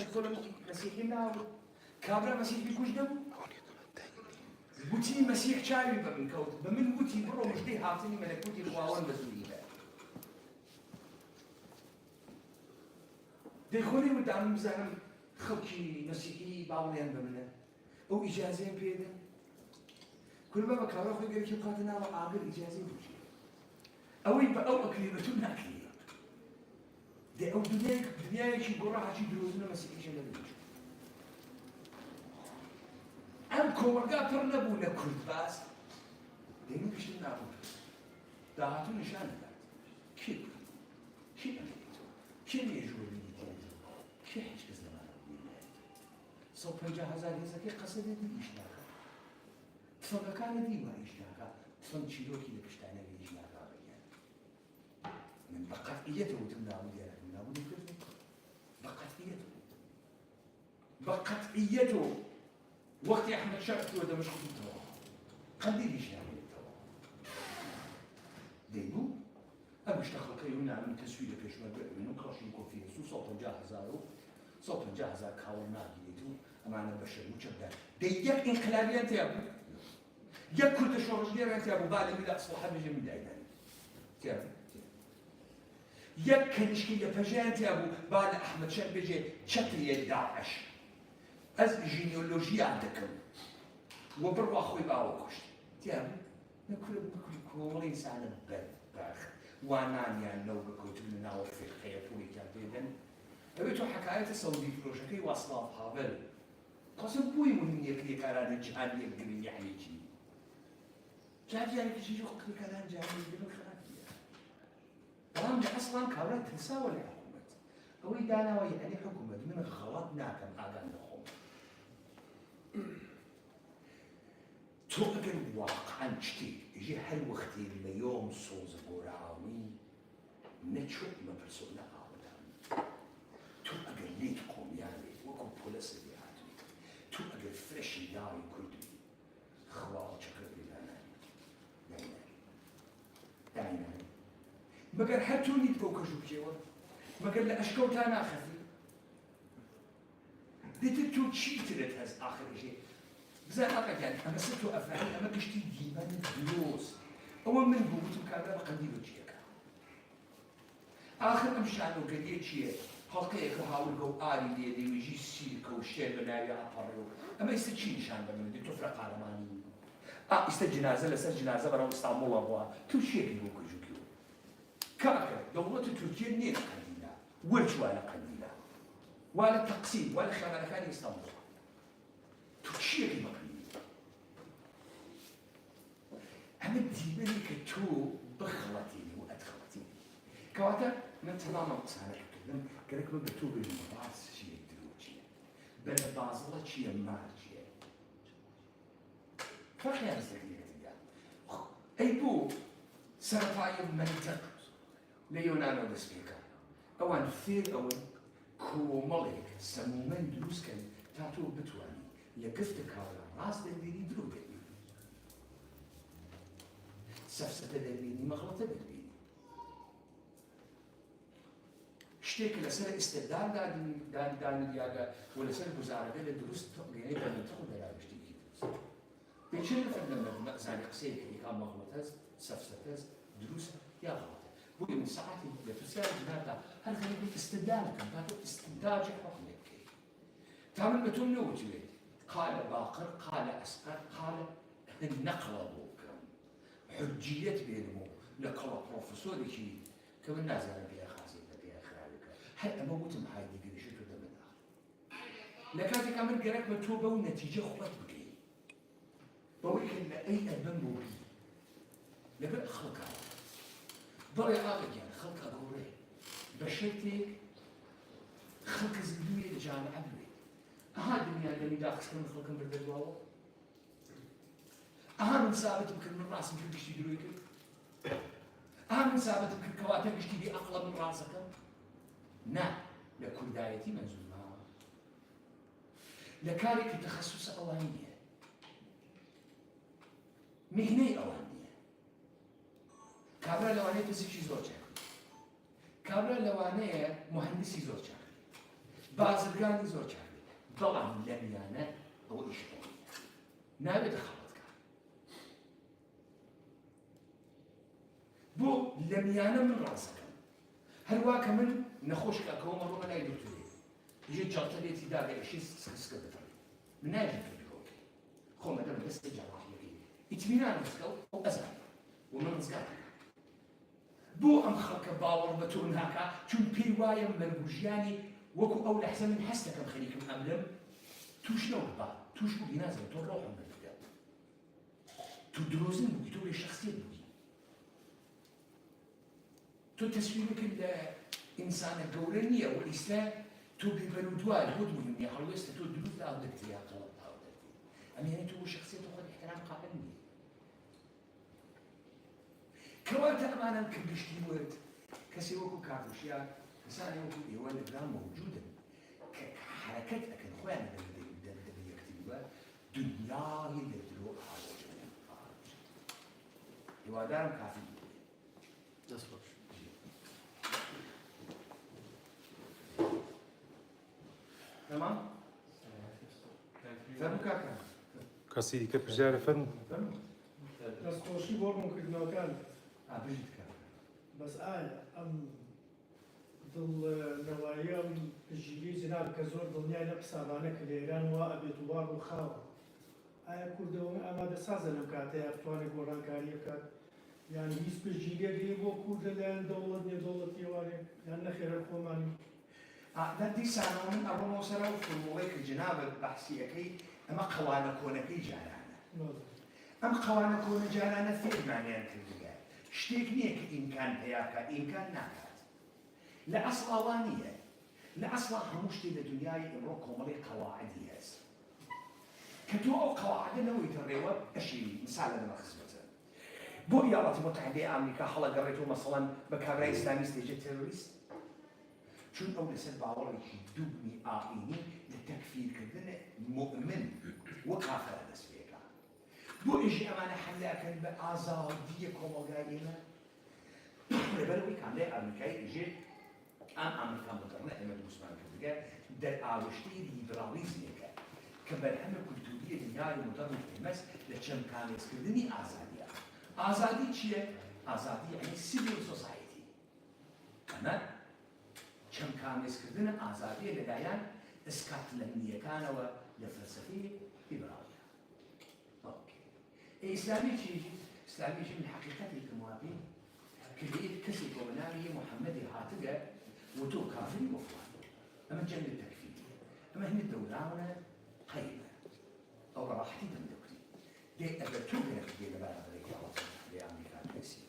يدخل مسيحي ناو كابرا مسيحي كوش دبو بوتي مسيح شاوي بمن كوت بمن بوتي برو مجدي هاتني ملكوتي خواون مسؤولية دخولي ودعم بزعم خلقي مسيحي باوليان بمنه أو إجازين بيدا كل ما كابرا خوي قال كيف قاتنا وعاقل إجازين بوشي أو يبقى أو أكليبتون ناكلي ده أو دنياك شي قراءة شي دروزنا مسيحي شي لديش أم كورقا ترنبونا كرد باس دينو كشتن نابود داهاتو نشان داد كيف كيف أمريتو كيف يجوه ليتياتو كيف حيش كزمان أبوينات صوب 50,000 هزاكي قصد دي إشناكا تفنقا كان دي ما إشناكا تفنق شيروكي لبشتانا بإشناكا غيان من بقطعيته وتمنعود يا رب منعود الكذب بقطعيته وقت أحمد شرط وده مش خطوط قدي ليش يعمل التوا ديبو أمش تخلق يونا عن تسوية كشمال منو كراشين كوفي صوت جاهزة صوت جاهزة كاونا جيتو أمانة بشر مشبه ديك انقلابية تيابو يكل تشورج ليه تيابو بعد من أصبح بيجي من دايدان تيابو يك مشكلة فجأة أبو بعد أحمد شاب بيجي شكل داعش أز جينيولوجيا عندكم وبروا أخوي باوكش تيابو نكل كوري سعنا باخ وانانيا لو بكتبنا وفي الخيط ويكابيدن أبيتو حكاية السعودي فروشكي واصلاف هابل قسم بوي من يكلي كلام جهاني يقدر يعني شيء جاي كشيء يقول كلام جهاني يقدر كلام أصلاً كابرا تنساوي الحكومة أو إدانا ويعني حكومة من غلطنا كم أجان لهم تقدر واقعاً شتي يجي هل وقتي اليوم صوز قراوي نشوف ما برسولنا عودان تقدر ليتكم يعني وكم بوليس بيعاتي تقدر فريش داي كردي خواه شكر بلانا دايما مگر حتى نيتكو كشوف شيء مگر لأشكال تانا خفي ديت تو شيء تريد هز آخر شيء بزاف حقا يعني أما ستو أفعال أما كشتي ديمان دروس أول من بوتو كابلا قنديل وجهك آخر أمشانو قديت شيء حلقيك هاول جو آلي دي ويجي سيرك وشير بناوي عبارو أما يستشي نشان بمن دي تفرق عالماني جنازة لسر جنازة برا استعمل أبوها تو شيء بيوكو جوكيو كاكا دولة تركيا نير قليلة ورش ولا قليلة ولا تقسيم ولا خيانة كان يستنبط تركيا كما قليلة أما ديماني كتو بخلتيني وأدخلتيني كواتا من تماما مقصانا كتلم كذلك من بتو بالمراس شيء دروجيا بل بازلة شيء مارجيا فخيانة سكينة أي بو سرطايا منطق ليونانو دسبيكا اوان فير اوان كوماليك سمومن دروس كان تاتو بتواني لقفت كارا راس دلبيني دروبيني سفسة دلبيني مغلطة دلبيني شتيك لسنة استبدال دان دياغا ولا سنة بزارة لدروس تقليني بان تقل دلال بشتيكي دروس بيشن فلما زاني قسيك اللي كان مغلطة سفسة دروس يا غلط بقي من ساعتي بتساعد هذا هل خليك استدلالكم هذا استنتاج حكمك تعمل بتون وجويد قال باقر قال أسقر قال نقلبوكم حجية بينهم نقل بروفيسور شيء كم الناس أنا بيها خاصية بيها خالك هل أموت محايد يقول شو تبدأ من آخر لكن كمان قرأت مكتوبة ونتيجة خبط بقي بقولك إن أي ألبن بوري لبقى خلق ضري عالق يعني خلق أقولي بشرتك خلق زبدوية لجامعة بلوي أها الدنيا اللي داخل سكن خلق من بالدواو أها من ثابت يمكن من راس يمكن تشتي درويك أها من ثابت يمكن كواتك تشتي أقلب من راسك نعم لكل دايتي منزومة لكارك تخصص أوانية مهني أوانية كابرا لوانه پزشکی زور چاکری کابرا لوانه مهندسی زور چاکری بازرگانی زۆر چاکێ بەڵام لەمیانە ئەوە ئیشتۆ نابێت خەڵەتکە بۆ لەمیانە من ڕاستەکەم هەروە کە من نەخۆشکەکەوە مەڕۆمە لای دکتۆرێ ژێ جەڵتە لێتی داگەیشی سکسکە دەفڕێت من ناژێت تۆکەوەکەی خۆمە دەم دەستە جاڕاحیەکەی ئیتمینان ڕزگە و ئەزانێ و من ڕزگارەکە بۆ ئەم خەڵکە باوەڕ بە تۆ ناکا چون پێی وایە مەرگوژیانی وەکو ئەو لەحزە من هەست دەکەم خەریکم ئەمرم توش نەوە با توش بووی نازانم تۆ ڕۆحم بەدەگە تو درۆزن بووی تۆ بێ شەخسیەت بووی تۆ تەسویرەکەت لە ئینسانە گەورە نییە و ئیستا تۆ بێبەرودووە بۆت مهمە هەڵوێستە تۆ دروست ئاو دەکتی یا قەڵەت ئاو دەکتی ئەمێنێ تۆ بۆ شەخسیەت خۆت احترام قائل نییە کەواتە ئەمانم کە گشتی ورد کەسێ وەکو کاردوشیا کەسانی وەکو ئێوە لەگران موجودن کە حرەکەت ئەکەن خۆیان دەبیەکتیوە دنیای لە درۆ ئاوەجەیان هیوادارم کافی دەست بەخش تمام فەرموو کاکە کەسی دیکە پرسیارە فەرموو دەستخۆشی بۆ ڕوونکردنەوەکان بژیت کاکە بەس ئایا ئەم دڵنەواییە ئەم پژیلی جناب کە زۆر دڵنیای لە قسابانە کە لە ئێران وا ئەبێت و وا ڕوو خاوە ئایا کوردەوە ئامادە سازە لەم کاتەیە بتوانێت گۆڕانکاری بکات یان هیچ پژیلێکی بۆ کوردە لایەن دەوڵەت نێدەوڵەتی ئێوارێ یان نەخێرە خۆمانی لە دیسانەوە من ئەڕۆمەوە سەرەوە فورموڵەی کە جنابەت بەحسیەکەی ئەمە قەوانە کۆنەکەی جارانە ئەم قەوانە کۆنە جارانە فێرمانیان کردگە شتێک نییە کە ئیمکان پێیاکە ئیمکان ناکات لە ئەسڵاوە نییە لە ئەسڵا هەموو شتێک لە دنیای ئەمڕۆ کۆمەڵی قەواعدی هەست کە تۆ ئەو قەواعدە نەوەیتە ڕێوە ئەشیری مثال لەمە خزمەتە بۆ ئیاڵەتی متحدەی ئامریکا هەڵەگەڕێتەوە مەسەڵەن بە کابرای ئیسلامیست دێژێ تێرۆریست چون ئەو لەسەر باوەڕێکی دووبنی ئاینی لە تەکفیرکردن مؤمن وە کافرە دەست پێکا بۆ ئێژی ئەمانە حەملاکەن بە ئازادیە کۆمەلگاییمە لەبەرەوەی کاملای ئامریکای ئێژێ ئەم ئامریکان بەکەڕنە ئێمە دووسمان کردگە دەرئاوشتەی لیبرالیزمێکە کە بەرهەمە کولتوریە دنیای مدەڕن پێمەست لە چەند کامێزکردنی ئازادیە ئازادی چییە؟ ئازادی یعنی سیڤیل سۆسایەتی ئەمە چەند کامێزکردنە ئازادیە لەلایەن ئسکاتلەندیەکانەوە لە فەلسەفەی لیبرالیە ئیسلامی چیژی؟ ئیسلامیشی من حەقیقەتێکی موابین کە کەسێک بۆ بەناوی محەممەدی هاتگە و تۆ کافری بۆ فڵان ئەمە جەنگ تەکفیری ئەمە هەنێ دەولاونە قەیمە ئەو ڕاحەتی دەمدەکری دێ ئەگەر تۆ گرەکردێ لە بەرامبەرێکی لە ئەمریکا کەسی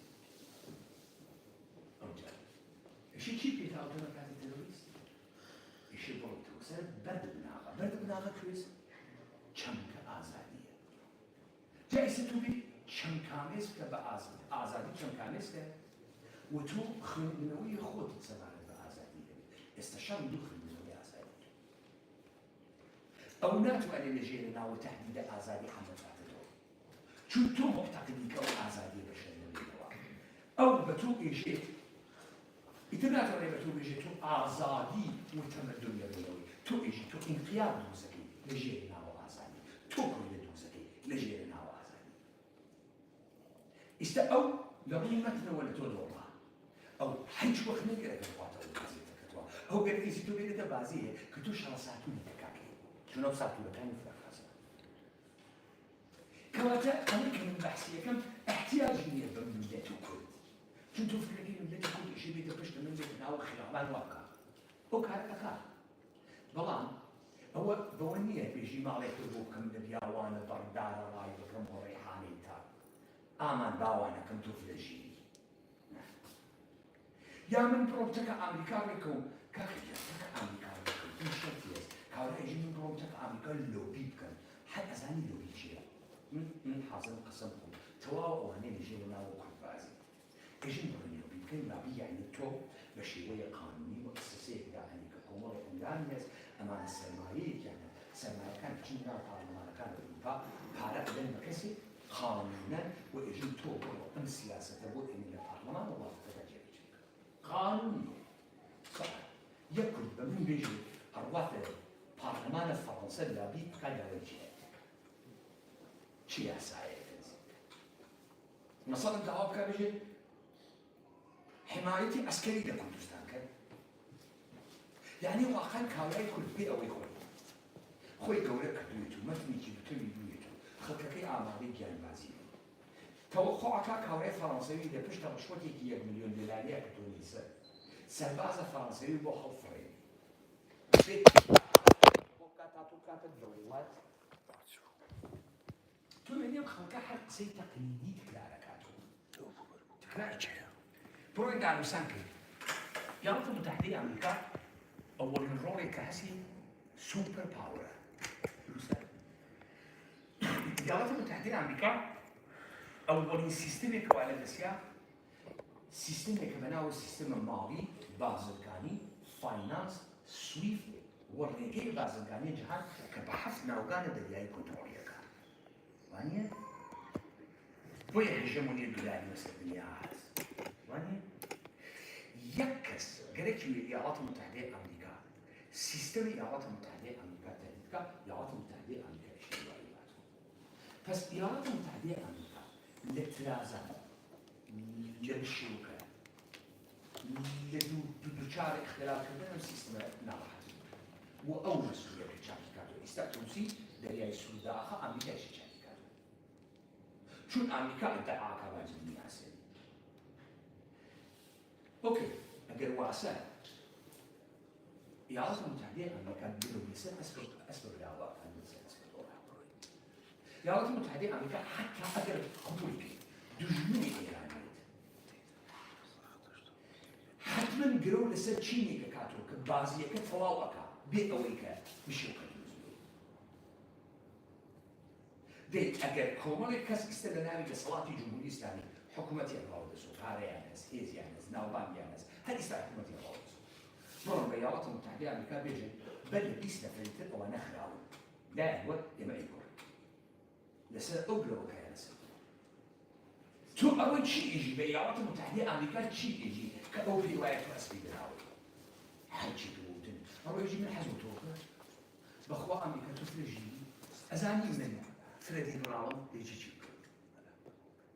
ئەوجا ئەشی چی پێتاوتۆنە کاتی تەرۆریست ئیشی بۆ تۆسەر بەرد بناغە کوێز چەمکە ئازادیە جا ئیسە تۆ بێ چەند کامێزکە بە ئازادی چەند کامێزکە و تۆ خوێندنەوەی خۆت سەبارەت بە ئازادی دەبێت ئێستا شەڕ دوو خوێندنەوەی ئازادی ئەو ناتوانێت لەژێرە ناوە تەهدیدە ئازادی حەمەتاتەوە چون تۆ مۆقتەقیدی کە ئەو ئازادی بەشەر دەبێتەوە ئەو بە تۆ ئێژێت ئیتر ناتوانێت بە تۆ بێژێت تۆ ئازادی و تەمەدن دەبێتەوەی تۆ ئێژی تۆ ئینقیاب دروستەکەی لەژێرە ناوە ئازادی تۆ کوێ دروستەکەی لەژێرە ناوە ئازادی ئیستا ئەو لە ڕووی مەتنەوە لە تۆ دۆڕا ئەو هیچ وەخت نەگەرێت بخواتەوە بازیەکەتەوە ئەو گەرەکەیسی تۆ بێتە بازیە کە تۆ شەڕە ساتوونی دەکاکەی چون ئەو ساتوورەکانی فراخەزە کەواتە ئەمە کە من بەحسی یەکەم احتیاجی نییە بە ملەتی کورد چون تۆ فکرەکەی ملەتی کورد ئیشی بێتە پشتە من بێتە ناوە خیابان وا بکە ئەو کارە ئەکا بەڵام ئەوە بەوە نییە پێشی ماڵێک کرد بۆ بکەم لە بیاوانە بەڕدارە ڕای بکەم بۆ ڕێحانەی تا ئامان باوانەکەم تۆ لە ژیری یا من پرۆپتەکە ئامریکا ڕێکە و کاکەکە ئامریکا ڕێکە این شەرتی هەست کاورایژی من پرۆپتەکە ئامریکا لۆبی بکەن هەر ئەزانی لۆبی چییە من حازم قسم بوو تەواو ئەوانەیە لەژێرە ناوە کورتبازی ئێژین بڕێن لۆبی بکەین لابی یعنی تۆ بە شێوەیە قانونی مؤسسەیەک داهەنی کە کۆمەڵی ئەندامی هەست ئەمانە سەرمایەیەکیانە سەرمایەکان بچین ناو پارلەمانەکان ئەوروپا پارە ئەدەن بە کەسێک قانونە و ئێژین تۆ بڕۆ ئەم سیاسەتە بۆ ئێمە لە پارلەمان وڵاتەکە جێبەجێ قانونی یەک کورد بە من بێژێ أروات برلمان فرنسا لابي بكاد وجهه شيء سعيد مثلا جواب كابجي حمايتي عسكري لكردستان كان يعني واقعا كاولاي كل بيئة ويخوي خوي قولك كدويتو ما تنيجي بتوي دويتو خلقكي آمالي جان بازي توقعك كاولاي فرنساوي إذا بشتا بشوتي كي 1 مليون دولارية كتونيسا سربازة فرنساوي بو حفرين بيت وكاتا الدولات تو منيم خلقا حق سي تقليدي تكلاركاتو تكلارك بروي دارو سانكي الولايات المتحدة أمريكا أول رولي كهسي سوبر باور الولايات المتحدة أمريكا أول سيستم كوالا دسيا سيستم كمناو سيستم مالي بازركاني فاينانس سويفت والريكي بازركاني جهان كبحث ناوغانا دلياي كنتروليا كان وانيا بويا هجموني الدولاري مثل الدنيا وانيا يكس قالت الولايات المتحدة أمريكا سيستم الولايات المتحدة أمريكا تلك الولايات المتحدة أمريكا الشيوعية بس الولايات المتحدة أمريكا لترازا للشوكة لدوشار اختلاف كبير السيستم ناجح وأول مسؤولية كشركات استأتوسي دريا السوداء أمريكا الشركات شون أمريكا ادعى كواجب الناس أوكي أجر واسع الولايات المتحدة أمريكا بلوبيسن أسبب العواقب الولايات المتحدة أمريكا حتى أجر قبولك دجمني إيرانية حتما قروا لسر تشيني كاتو كبازية كفلاوكا بيئويكا بشوكا ديت أجر كومالي كاس استدنامي كصلاة جمهوري إسلامي حكومتي الله دسو كاريانس هيزيانس ناوبانيانس هل إسلام حكومتي الله دسو مرة الولايات المتحدة أمريكا بيجي بل بيسنا فريتر أو نخلاو لا هو يما يكور لسر أقلو كيانس تو أول شيء يجي بالولايات المتحدة أمريكا شيء يجي كأوبي رواية أسبي بناوي حاجة بوتن أول يجي من حزوتوك بخوا أمريكا تفرجي أزاني من فريدي براون يجي جيب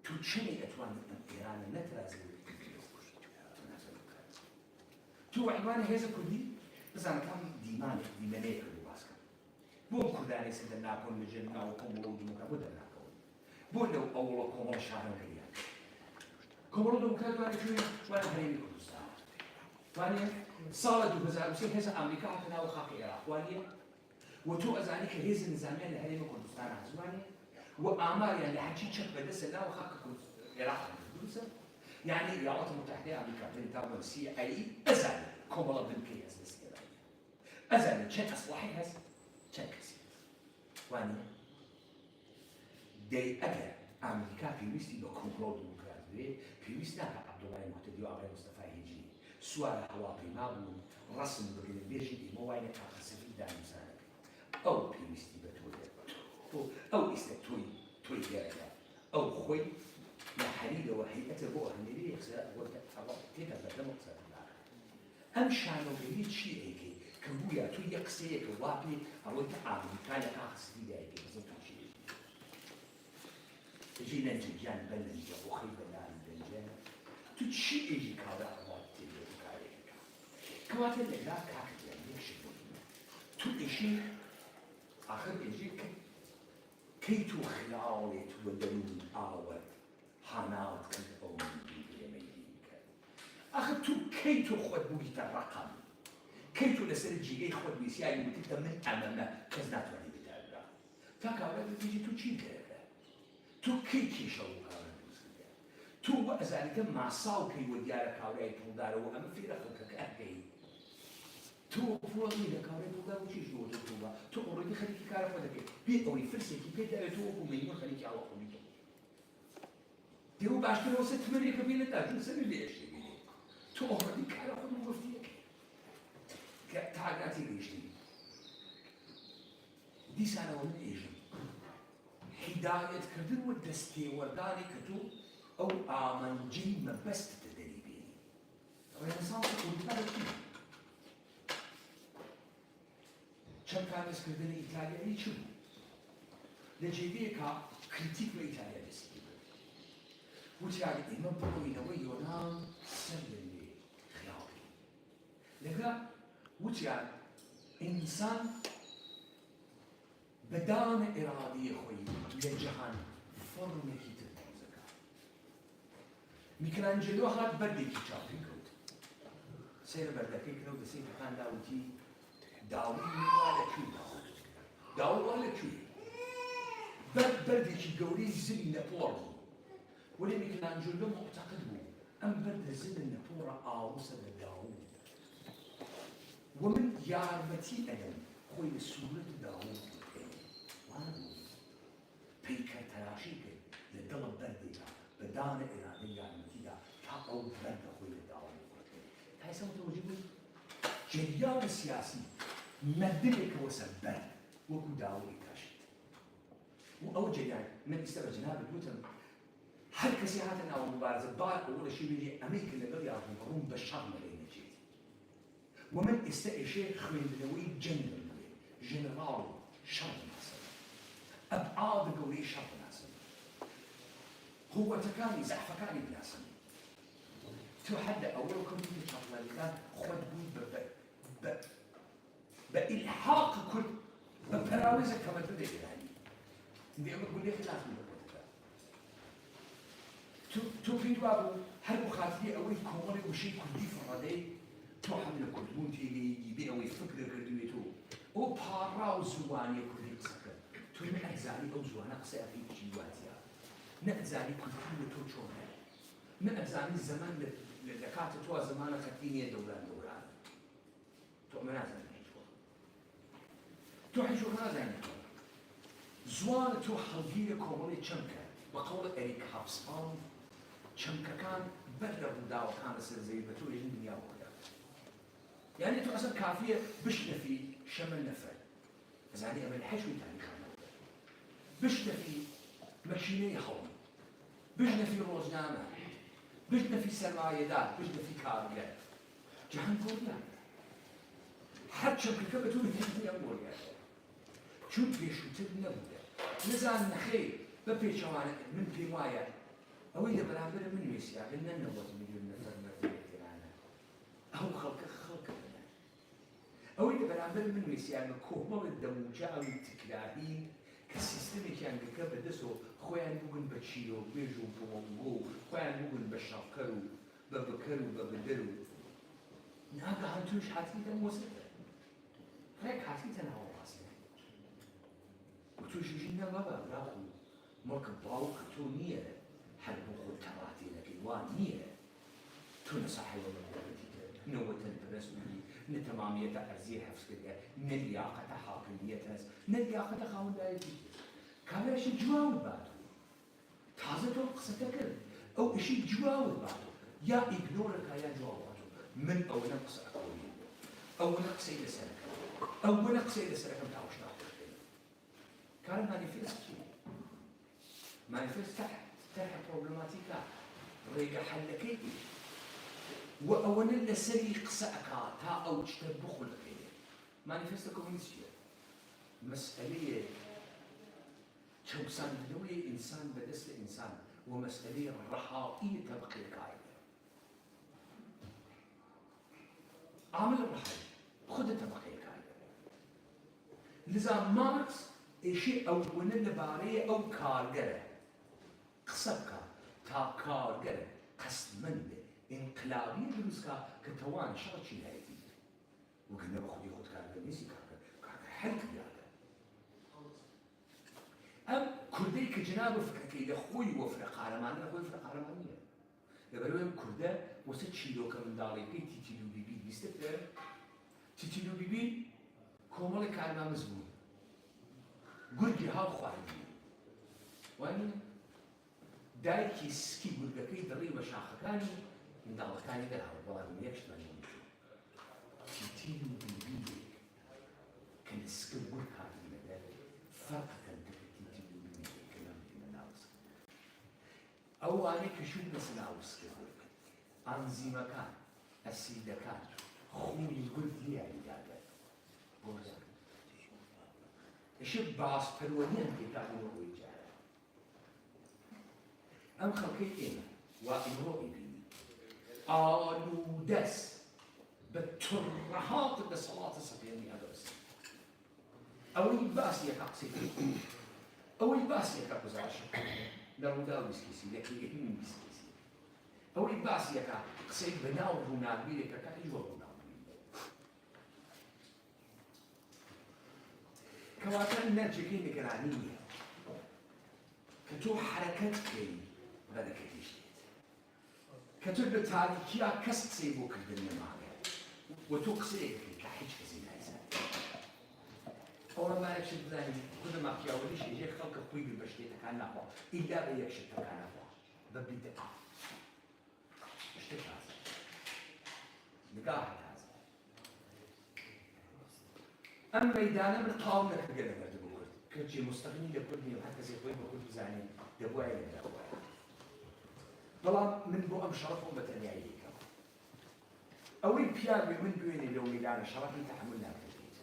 تو تشني أتوان إيران نترازي تو عنوان هذا كلي بس أنا كم ديمانيك الواسكا بوم كرداني سيدنا كون لجنة وكمرو دموكا بدنا كون لو أول كمرو شارع كريان كمرو دموكا وانا شوي وانا هريمي كردستان وانا صالة دوبزار وسي هذا أمريكا حتنا وخاقي العراق وانا وتو أزاني كهيز النظامية اللي هريمي كردستان عزواني وأعمال يعني حكي تشك بدس الله وخاقي العراق يعني الولايات المتحدة أمريكا بنتابع سي أي أزال كومالا بنكي أزل أزال تشك أصلاحي هز تشك واني دي أجا أمريكا في ويستي بكومبلو ديمقراطية في ويستي عبد الله المهتدي وعلي مصطفى هيجي سؤال حواطي مابون رسم بقول بيجي موين كاسفي دانسانك أو في ويستي بتولي أو استكتوي جارة أو خوي يا حريقة وهيئة الروح اللي يخسر وقت تيجا بدل مقصد الله أمشانو بريد شيء هيك كبويا تو يقصيك وابني أو تعامل كان كاخس في ذلك بس شيء تجينا نجيان بلن وخي بلان بلجان تو شيء يجي كذا وقت تيجي كاريك كوات اللي لا كاك يعني يكشف تو شيء آخر يجي كي تو خيالي تو بدلون آور حناوت كنت أو أخذتو كيتو خود بويت الرقم كيتو لسرجي أي خود بيسياي وتبدا من أمامه كزنات ولي بتاعنا فكاولا تيجي تو تشي تو كيتي شو كاولا تو وأزالك مع صاوكي وديارك كاولا يتولدارو أما في رقمك كأهكي تو فوضي لك كاولا يتولدارو شي جوه تتوبا تو أوريدي خليكي كارف ودك بيقوي فرسي كي بيدا يتوبو مليون خليكي على خليكي ديو باش كانوا 6 مليون قبيلة تاجو سنة ليش تو أوريدي كارف ودك مفتيك تعقاتي ليش دي سنة ومن إيجي هداية كردن ودستي ورداني كتو أو آمن جي مبست تدريبي رنسانس كنت هذا كيف چەند پارێزکردنی ئیتالیایی چ بوو؟ لە جێگەیەکە کریتیک بە ئیتالیا دەستی کرد. وتیان ئێمە بڕۆینەوەی یۆنان سەر لێ خراپی. لەگەڵ وتیان ئینسان بەدانە ئێرادیە خۆی لە جەهان فەڕمێکی تر دروستەکە. میکلانجلۆ هات بەردێکی چاپی کەوت. سێرە بەردەکەی کرد و دەسەی پەکاندا وتی داوی وا لەکوێ داوی وا لەکوێ بەردێکی گەورەی زلی نەپۆڵ بوو. وەلی میکلانجلۆ معتەقد بوو ئەم بەردە زلە نەپۆڕە ئاوسە لە داوی. ومن یارمەتی ئەدەم خۆی لە سوورەت داوی پیکر تلاشی کرد لدل بردیدا بدان اراده یارمتیدا تا او برد خوی لداوی کرد. تایسا متوجه بود جریان سیاسی مدلی که واسه برد وکو داوی کشید. و او جریان من استوى جناب بوتم هر کسی هاتن او مبارزه بار اول شيء بيجي امريكا اللي قال يعرفون روم بالشام لين جيت. ومن استئشاف خويندنوي جنرال شرط أبعاد قولي شرط ناسا هو تكاني زحفكاني بناسا تحدى أولكم من شرط ذلك خد بود بإلحاق كل ببراوزة كما تدري يعني دي أما تقول لي خلاف من الوقت تو في بابو هل بخاطري أوي كومري وشي كردي فرادي تو حمل كردون تيجي يبين أوي فكر كردويتو أو باراو زواني كردي بسكر تو نأزالي أو زوانا قصي في جيواتيا نأزالي كلتورة تو شونها نأزالي الزمان لكات تو زمان خطينية دوران تو منازل نحيشوها تو حيشوها نازل زوان تو حلقية كومولي تشمكة بقول إريك هابسبان تشمكة كان برد بوداو كان زي بتو يجن دنيا وكذا يعني تو أصلا كافية بشنا في شمل نفر زاني أمل حشوي تاني بشنا في ماكينة هون بشنا في روزنامة بشنا في سرمايدات بشنا في كاريات جهان كوريا حتى شبكة بتقول هي كوريا شو بيشو تبنى بودا نزال نخي ببيشوانا من بيمايا أو إذا برامبر من ميسيا قلنا نوض مليون نفر مرتبطانا أو خلق أو إذا برامبر من ميسيا كوما الدموجة أو التكراهين كسيستمي كان بكبر دسو خوان بوغن بتشيلو بيجو بوغو خوان بوغن بشافكرو ببكرو ببدرو ناقا هنتوش حاتيتا موسيقى هيك حاتيتا نهو راسي وتوش جينا بابا راخو مركب باوك تو نية حلبو خود تباتي لكن وان نية تو نصحي ولا نوتن برسمي نتمامية أرزية حفظ كده نلياقة حاكمية نلياقة خاون دايتي كان شيء جواود بعده تازه تو قصتك أو شيء جواود بعده يا إجنورك يا جواده من أو نقص أقوي أو نقص إلى سنة أو نقص إلى سنة كم تعوش ناقص كان مانيفيست شيء مانيفيست تحت بروبلماتيكا ريقا حلكي وأولا لسري قصأكا تا أو تشتبخ لك مانيفيست كوميونيستية مسألة توسان بدوي إنسان بدست إنسان ومسألة رحائية تبقي القاعدة عامل الرحائي خد تبقي القاعدة لذا ماركس شيء أولا لبارية أو كارجرة قصبك تا كارجرة قصد منده انقلابية دروسكا كتوان شغل شي هايتي وقلنا بخدي خد كارجرة نسي كارجرة حلق بياده أم كردي كجناب فكري لخوي وفرق قهرمانية خوي فرق قهرمانية لبروهم كرده وسط شيلوكا من داليكي تيتيلو بيبي بيستفر تيتيلو بيبي كومال كلمة مزبوط قرقي هاو خواردي واني دايكي سكي قرقكي دري وشاخكاني من دالكاني دلها والله من يكشتاني تيتيلو بيبي كان سكي قرقكي مدى فرق أو أنا كشوف مثلا أوسكر أنزيم كان أسيد كان خوي القلب لي على هذا بوزك الشيء باس فالونين كتابه ويجاره أم خلقي إيمان وإمرؤي بي آلو دس بالترهات بصلاة الصبياني أدرس أو الباس يقصي أو الباس يقصي عشان لو داو بسكيسي لكن يهم بسكيسي أو الباس يقصي بناو هنا بيلك كأجوا هنا كواتن نرجعي نقرانية كتو حركتك بدك تجديد كتو بتاريخيا كسب كردن معك وتقصيك كحج كزين هذا أول ما يكشف ذلك كل ما في أول شيء يجي خلق قوي بالبشتي كان نحو إلا بيكشف كان نحو ببدأ اشتكى هذا نقاح هذا أما إذا من قاوم لك بقدر بقول كنتي مستغني لكلني وحتى زي خوي بقول زعني دبواي دبواي طلع من بو أم شرف أمة عليك أول بيار من بيني لو ميلان شرف تحملنا في البيت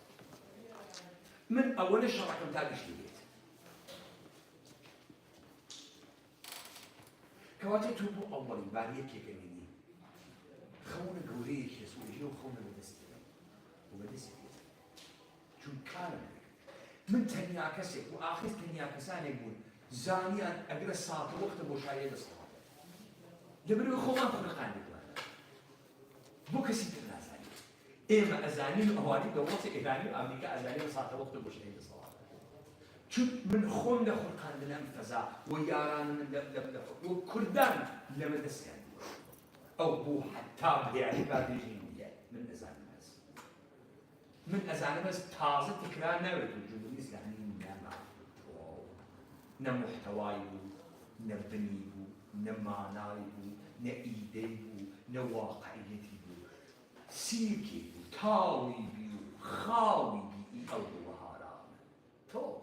من أول شرف متابش البيت كواتي توبو أولي باريك يكمني خونا قوليك يسوي جو خونا بدستي وبدستي شو كان من تنيا كسب وآخر تنيا كسان يقول زانيا أقرأ الساعة وقت مشاهدة الصلاة لبرو خوان تبقان بقول بو كسيت النازاني إما أزاني أهوالي دوات إيراني وأمريكا أزاني وساعة وقت مشاهدة الصلاة شو من خون لخلقان لنا فزا وياران من وكردان لما دسكان أو بو حتى يعني بعدين من أزاني من أزانمز تازة تكرار نورد وجود الإسلامي نم محتواي نم بنيبو نم معنايبو نإيديبو نواقعيتي سيركي تاوي بيو خاوي بي أو وهاران تو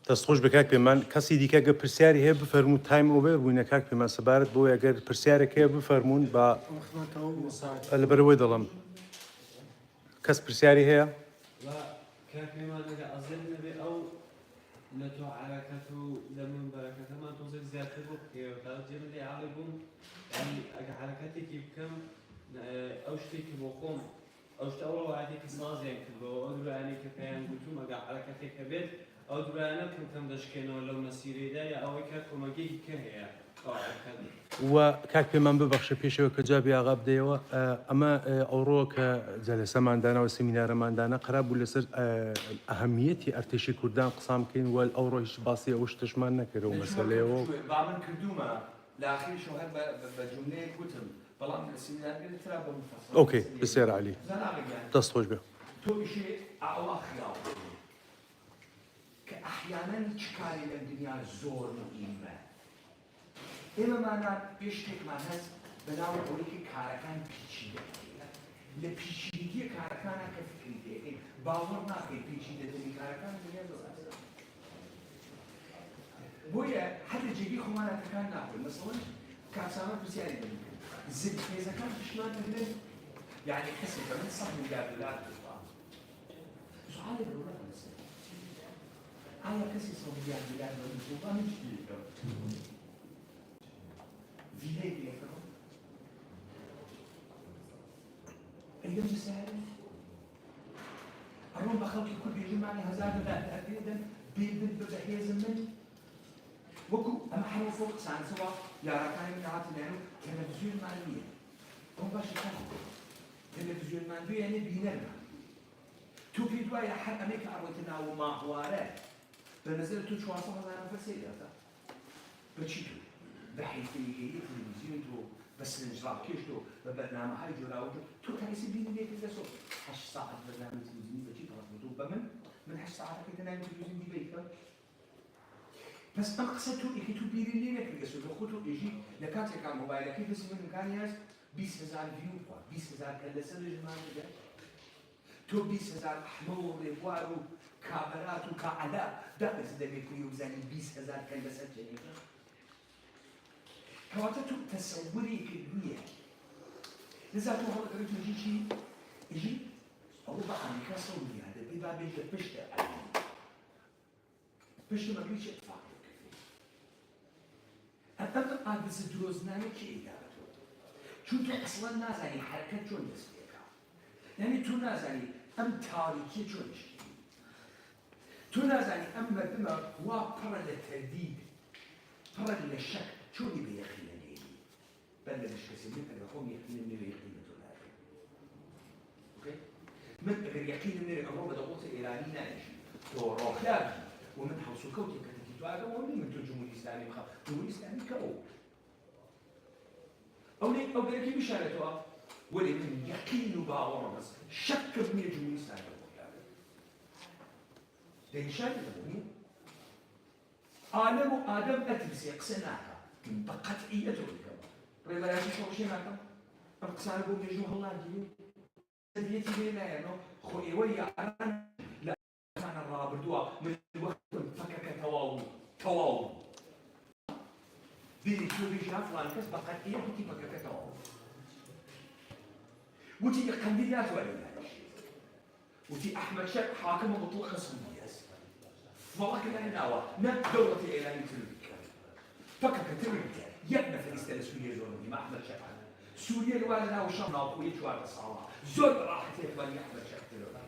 دەستخۆش بکاک پێمان کەسی دیکە گە پرسیاری هەیە بفەرموو تایم ئۆڤەر بووینە کاک پێمان سەبارەت بۆ ئەگەر پرسیارێک هەیە بفەرموون بە لەبەرەوەی دەڵم کەس پرسیاری هەیە كاك بما نجا أظن نبي أو نتو حركته لمن بركته ما توصل زيادة بوك وترجم لي عالبهم يعني أجا حركتك بكم أو شتيك بقوم أو شت أول واحد كسناز يعني كبو أدري يعني كفاية قلتم أجا حركتك كبيت أو أدري أنا كم دشكنا ولا مسيرة ده أو كاك وما جي كهيا و کاک پێمان ببەخشە پێشەوە کە جابی ئاغا بدەیەوە ئەمە ئەوڕۆ کە جەلسەماندانا و سمینارەماندانا قرار بوو لەسەر ئەهەمیەتی ئەرتێشی کوردان قسام بکەین وەل ئەوڕۆ هیچ باسی ئەوە شتشمان نەکردەوە مەسەلەیەوە بامن کردومە لاخیر شو هەر بە جملەیە گوتم بەڵام لە سمینارگەری ترا بە مفەسەڵ ئۆکەی بسیار عالی دەست خۆش بێ تۆ ئیشێ ئاوا خیاڵ کە ئەحیانەن هیچ کاری لەم دنیا زۆر مهمە ئێمە مانان پێش شتێکمان هەست بەناو ئەوەی کە کارەکان پیچیدە لە پیچیدگیە کارەکانە کە فکری دێکەین باوەڕ ناکەین پیچیدەترین کارەکان دنیا زۆر ئاسانە بۆیە هەر لە جێگەی خۆمانەتەکان ناکەین مەسەڵەن کاکسامە پرسیاری دەبین زد هێزەکان پشتمان دەبێت یعنی کەسێک کە من 100 میلیارد دلار دەخوا سوالێک گەورە هەست ئایا کەسی 100 میلیارد دلار دەخوا من چی دەکەم فيلي بيكرم اليوم سهل اليوم بخلقي كل بيجي معي هزار دولار تقريبا بحيز من وكو اما حلو فوق سان سوا يا راكان من عاطي لانه تلفزيون مالية هم باش يخافوا تلفزيون مالية يعني بينرنا تو في دوايا حد امريكا اروتنا وما حوارات بنزل تو شو عصا هذا نفسي هذا بتشيتو بحيث يجي تلفزيون تو بس نجرب كيشتو ببرنامج هاي جراوجو تو تحسي بين اللي في الصوت 8 ساعات برنامج تلفزيوني بتشي خلاص بتوب من 8 ساعات كده نايم تلفزيون دي بيتك بس أقصد تو إيه تو بيري اللي لك الجسد وخطو يجي لكاتك على الموبايل كيف اسمه الإمكانيات 20000 فيو 20000 كلا سنة جماعة ده تو 20000 أحمر ريفوارو كاميرات وكعلاء ده بس ده بيكون يوزعني 20000 كلا سنة جماعة كواتو تصوري كبير لذا تو هذا قريت يجي ئەوروپا ئەمریکا سەعودی دەبێ با بێژە پشتە ئەلمانی پشت مەگریی اتفاق ئەم ئادرسە درۆزنانە کێ ئیدارەتەوە چونکە ئەسڵەن نازانی حرەکەت چۆن دەست پێکا یعنی تۆ نازانی ئەم تاریکیە چۆن شتی تۆ نازانی ئەم مەردمە وا پڕە لە تەردید پڕە لە شەک چۆنی بە یەقینە نێنی بەر لە مشکەسی من ئەگەر خۆم یەقینم نێوە یەقینە تۆ ناکەم من ئەگەر یەقینم نێوە ئەمڕۆ بە دەوڵەتە ئێرانی نانیشی تۆ ڕۆخلاکی ومن حوسوکەوتی کەتێکی تو ئاگەم وەنی من تۆ جمهوری ئیسلامی بخەم جمهوری ئیسلامی کەوە ئەو گەرەکی بشارێتەوە وەلی من یەقین و باوەڕە بەس شەکم نییە جمهوری ئیسلامی دەیشارێتەوە عالم و ئادەم ئەترسێ قسە ناکە من بە قەتعیەتەوە بکەم ڕێبەرانی خۆشی ناکەم ئەم قسانە بۆ مێژوو هەڵناگیرین سەدیەتی لێ نایەنەوە خۆ ئێوە یاران لە ئەمانە ڕابردووە من وەختم فەکەکە تەواو بێری تۆ بێژا فڵان کەس بە قەتعیەت وتی فەکەکە تەواو وتی قەندیل ناتوانێت دانیشێت وتی ئەحمەد شەک حاکمە مطلقە سوودی هەست فڵاکە لای ناوە نە دەوڵەتی ئێرانی تر بکات فەکەکە تر بکات یەک نەفەریستە لە سووریە زۆر بی ئەحمەد شەک سووریە لەوا لە ناو شەم ناوخۆیی چواردە ساڵە زۆر بەڕاحەتێ توانی ئەحمەد شەک ترەوە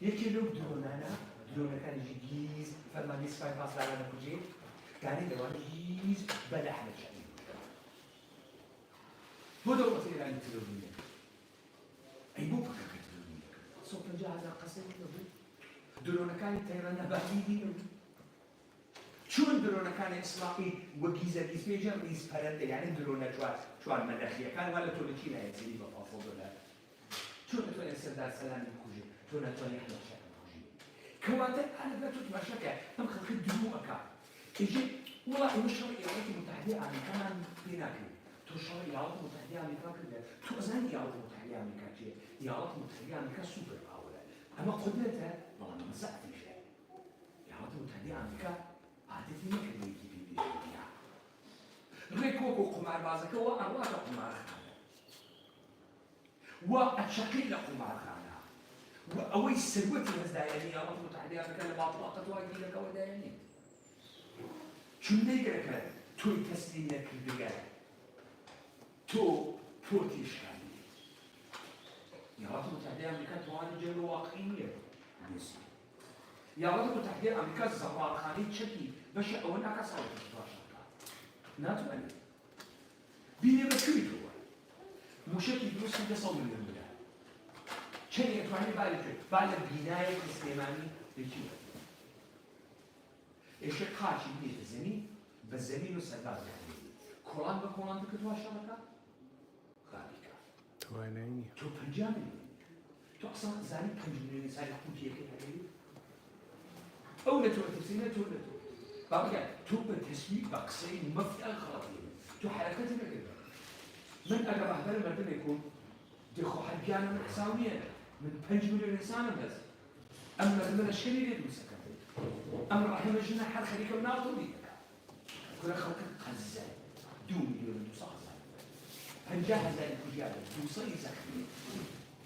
یەکێ لەو درۆنانە درۆنەکانیشی گیز فەرماندەی سوپای پاسدارانە کوژێت کانی لەوانە گیز بە لە ئەحمەد شەک بۆ دەوڵەتی ئێرانی تر بووینە ئەی بۆ فەکەکە تر بووینە 150,000 قەسەی نەبوو درۆنەکانی تەیران نەباهیدی نەبوو چۆن درۆنەکانی ئیسرائیل وە گیزە گیزپێژە ریز پەرەندە یعنی درۆنە چوار مەدەخیەکان وا لە تۆ لە چی نایەزیری بە پافۆ بەلات چۆن نەتوانێت سەردار سەلامی بکوژێت تۆ ناتوانێت ئەحمەد شەک بکوژی کەواتە ئەلەبە تۆ تماشاکە ئەم خەڵکی درۆ ئەکا ئیژێ وڵا ئێوە شەڕی ئێوەتی متحدەی ئامریکامان پێ ناکرێت تۆ شەڕی ئیالەتی متحدەی ئامریکا کردە تۆ ئەزانی ئیالەتی متحدەی ئامریکا چییە ئیالەتی متحدەی ئامریکا سوپەر پاوەرە ئەمە قودرەتە بەڵام ئەمە زەعفیشە ئیالەتی متحدەی ئامریکا عادەتی نەکردوویەکی پێبێژێتیا ڕێکۆک و قوماربازەکەەوە ئەڕواتە قومارخانە وا ئەچەقی لە قومارخانە و ئەوەی سەروەتی هەزدایەنی ئیالەتی متحدەی ئامریکا لە باڵقەتەوە گیرەکەەوە دایەنێت چون نەیگەرەکە تۆی تەسلیم نەکردگە تۆ پۆرتیشکانی ئیالەتی متحدەی ئامریکا توانی جەلو واقعی نییە ئیالەتی متحدەی ئامریکا زەڕارخانەی چەکی بەشە ئەوە ناکە ساڵێکی باشە ناتوانێت بینێ بە کوێی تۆوە موشکی دروستی 200 ملیۆن بدە چەند ئەتوانێت باری کرد با لە بینایەکی سلێمانی لێکی بە ئێشە قاچی بێتە زەمین بە زەمین و سەردار دەکەوێت کۆڵان بە کۆڵان بکردووە شەڕەکە خالیکە توانایی نییە تۆ 50 ملیۆن تۆ ئەسڵ زانی 5 ملیۆنی ساڵی قوتیەکەی هەبێت ئەو لە تۆ تەفسیرە تۆ لە تۆ بابکە تۆ بە تەسویق بە قسەی مەفعەل خەڵەتی تۆ حرەکەتی نەکردە من ئەگە ڕەهبەرە مەردمێکم دێخۆ هەرگیانە من حساو نییە من 5 ملیۆن ئینسانم هەست ئەم مەردمە لەشکەری لێ دروستەکەم ئەم ڕەحمە ژنە هەر خەریکە و ناڵتۆی دەکات کورە خەڵکە قەزە 2 ملیۆن 200,000 50,000 کوژیادە 200 زەخمی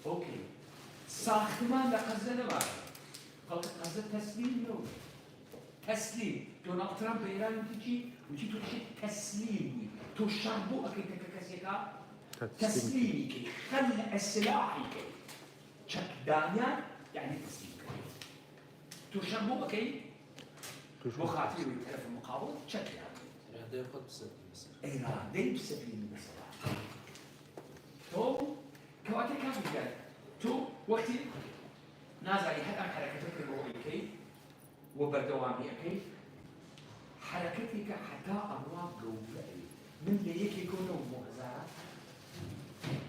ئۆکێ ساختمان لە قەزە نەبات خەڵکە قەزە تەسلیم نەوە تسليم دونالد ترامب بإيران وتجي تو شيء تسليم تو شربو أكيد كذا تسليمي كي خل السلاح كي شك دانيا يعني تسليم كي تو شربو أكيد مخاطر في المقابل شك يعني إرادة يأخذ بسبيل مثلا إرادة بسبيل مثلا تو كواكب كافي تو وقتي نازل يحقق حركتك الروحية كي وبردوامي كيف حركتك حتى أرواح جوفائي من اللي يكونوا مهزات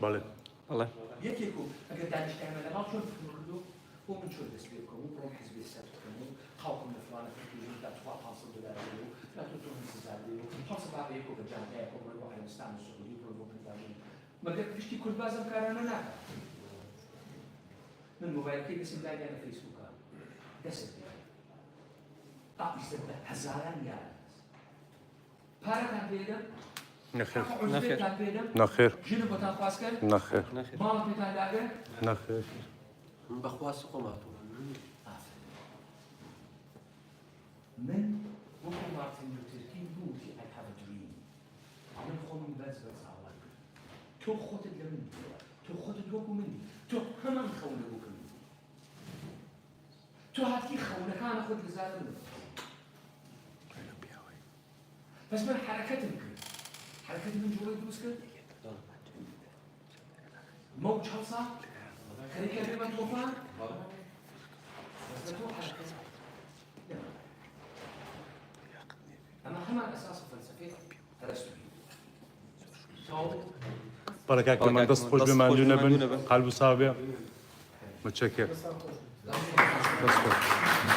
بله الله يكيكو أقدر دانش كامل ما شو تقولوا هو من شو تسبيكم هو من حزب السابقكم خاوكم الفلانة تقولون لا تفاق حاصل دولاريو لا تطلعون الزاديو حاصل بعضيكم بالجامعة وروح على المستعمر السعودي وروح بالجامعة ما قلت بشتي كل بازم كارانا ناكا من موبايل كي بسم الله أنا فيسبوك دسم يستبدأ هزاران يارد بارك عن بيدم نخير عزبت عن بيدم نخير جنوب بطان خاسكر نخير نخير مالك بتاع لاقر نخير بخواست خۆماتەوە من وەکو مارتین لوتر کینگ گوتی I have a dream. من خۆم بەس ئاوات کرد. تۆ خۆتت لە من دیوە، تۆ خۆتت وەکو منی، تۆ هەمان خەونە وەکو منی. تۆ هاتی خەونەکانە خۆت لەزارە من. بەس من حرەکەتم کرد. حرەکەتی من جوڵەی دروست کرد. موج هەڵسا، خەریکە بێمە تۆفان. بەس لە تۆ حرەکەت. أما همان أساس الفلسفة أرسطو. بەڕێکاک لەمان دەست خۆش بێماندوو نەبن قەلب و ساو بێ متشەکر بەسا خۆش دەست خۆش